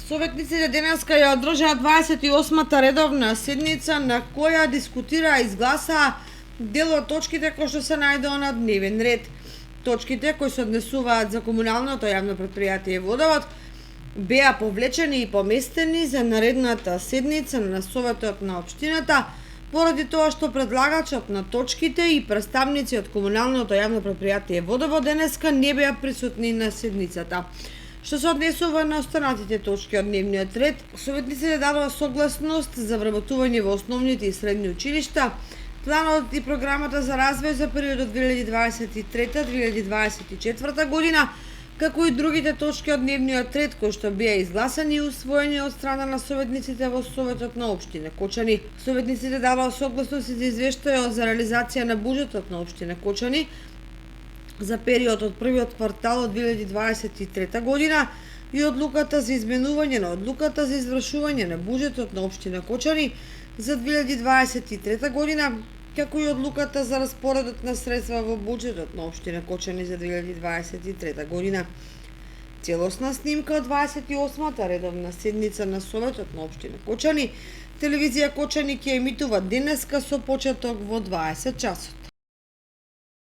Советниците денеска ја одржаа 28-та редовна седница на која дискутираа и изгласаа дел од точките кои што се најдоа на дневен ред. Точките кои се однесуваат за комуналното јавно претпријатие Водовод беа повлечени и поместени за наредната седница на Советот на општината, поради тоа што предлагачот на точките и представници од комуналното јавно претпријатие Водовод денеска не беа присутни на седницата. Што се однесува на останатите точки од дневниот ред, советниците дадоа согласност за вработување во основните и средни училишта, планот и програмата за развој за периодот 2023-2024 година, како и другите точки од дневниот ред кои што беа изгласани и усвоени од страна на советниците во Советот на општина Кочани. Советниците дадоа согласност и за извештајот за реализација на буџетот на општина Кочани за период од првиот квартал од 2023 година и одлуката за изменување на одлуката за извршување на буџетот на општина Кочани за 2023 година, како и одлуката за распоредот на средства во буџетот на општина Кочани за 2023 година. Целосна снимка од 28-та редовна седница на Советот на општина Кочани, телевизија Кочани ќе емитува денеска со почеток во 20 часот.